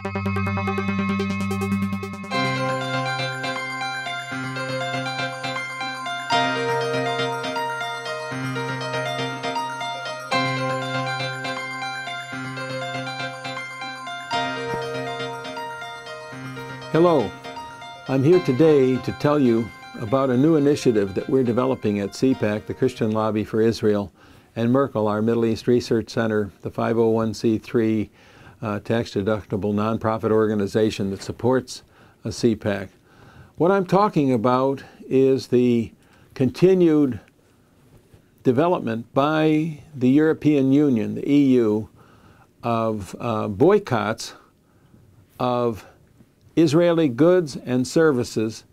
Hello, I'm here today to tell you about a new initiative that we're developing at CPAC, the Christian Lobby for Israel, and Merkel, our Middle East Research Center, the 501c3 tax-deductible nonprofit organization that supports CPAC. What I'm talking about is the continued development by the European Union, the EU, of boycotts of Israeli goods and services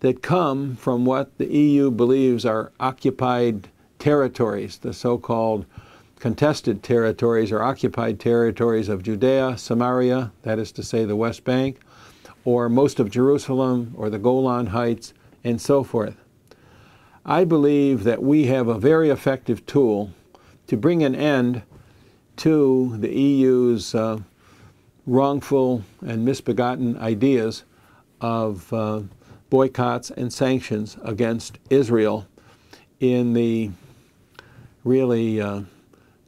that come from what the EU believes are occupied territories, the so-called contested territories or occupied territories of Judea, Samaria, that is to say the West Bank, or most of Jerusalem, or the Golan Heights, and so forth. I believe that we have a very effective tool to bring an end to the EU's wrongful and misbegotten ideas of boycotts and sanctions against Israel in the really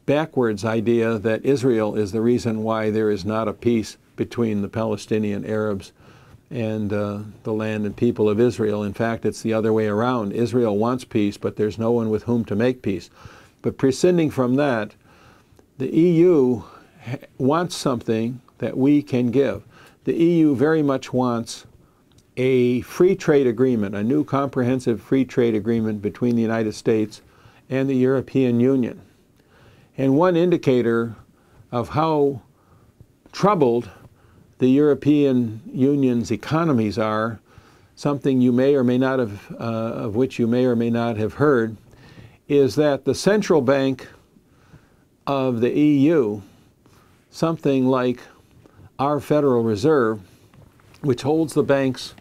backwards idea that Israel is the reason why there is not a peace between the Palestinian Arabs and the land and people of Israel. In fact, it's the other way around. Israel wants peace, but there's no one with whom to make peace. But prescinding from that, the EU wants something that we can give. The EU very much wants a free trade agreement, a new comprehensive free trade agreement between the United States and the European Union. And one indicator of how troubled the European Union's economies are, something you may or may not have, of which you may or may not have heard, is that the central bank of the EU, something like our Federal Reserve, which holds the bank's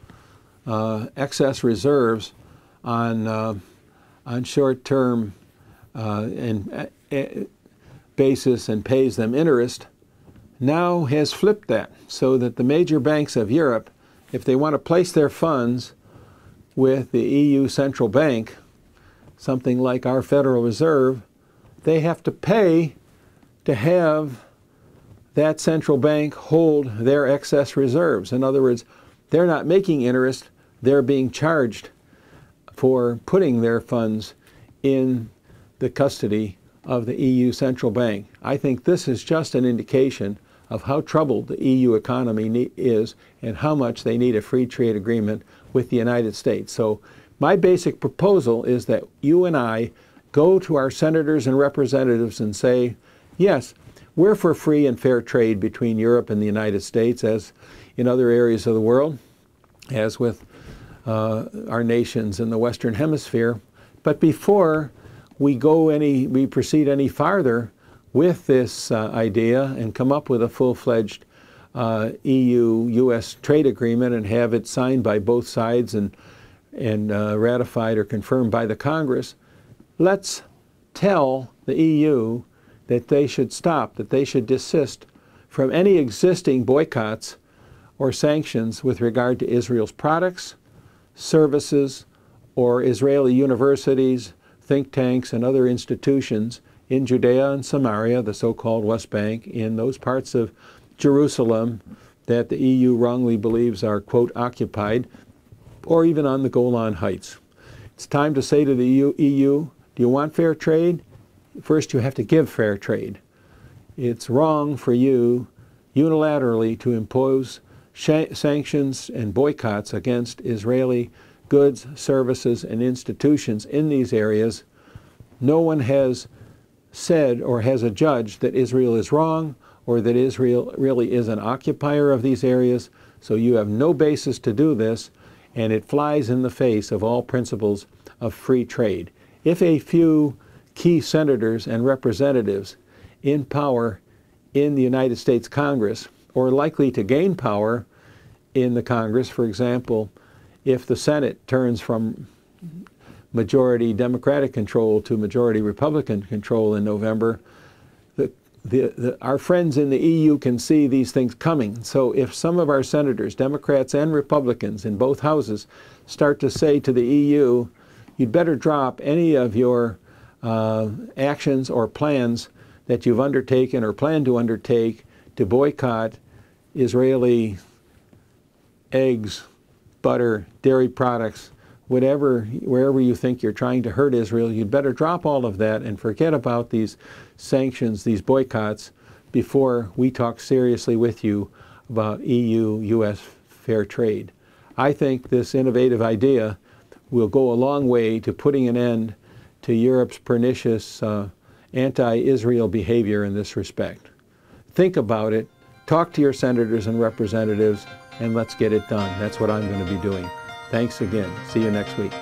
excess reserves on short-term basis and pays them interest, now has flipped that so that the major banks of Europe, if they want to place their funds with the EU central bank, something like our Federal Reserve, they have to pay to have that central bank hold their excess reserves. In other words, they're not making interest, they're being charged for putting their funds in the custody of the EU central bank. I think this is just an indication of how troubled the EU economy is and how much they need a free trade agreement with the United States. So my basic proposal is that you and I go to our senators and representatives and say, yes, we're for free and fair trade between Europe and the United States, as in other areas of the world, as with our nations in the Western Hemisphere. But before we proceed any farther with this idea and come up with a full-fledged EU-US trade agreement and have it signed by both sides and ratified or confirmed by the Congress, let's tell the EU that they should stop, that they should desist from any existing boycotts or sanctions with regard to Israel's products, services, or Israeli universities, think tanks, and other institutions in Judea and Samaria, the so-called West Bank, in those parts of Jerusalem that the EU wrongly believes are, quote, occupied, or even on the Golan Heights. It's time to say to the EU, do you want fair trade? First, you have to give fair trade. It's wrong for you unilaterally to impose sanctions and boycotts against Israeli goods, services, and institutions in these areas. No one has said or has adjudged that Israel is wrong or that Israel really is an occupier of these areas, so you have no basis to do this, and it flies in the face of all principles of free trade. If a few key senators and representatives in power in the United States Congress, or likely to gain power in the Congress, for example, if the Senate turns from majority Democratic control to majority Republican control in November, our friends in the EU can see these things coming. So if some of our senators, Democrats and Republicans in both houses, start to say to the EU, you'd better drop any of your actions or plans that you've undertaken or plan to undertake to boycott Israeli eggs, butter, dairy products, whatever, wherever you think you're trying to hurt Israel, you'd better drop all of that and forget about these sanctions, these boycotts, before we talk seriously with you about EU-US fair trade. I think this innovative idea will go a long way to putting an end to Europe's pernicious anti-Israel behavior in this respect. Think about it, talk to your senators and representatives, and let's get it done. That's what I'm going to be doing. Thanks again. See you next week.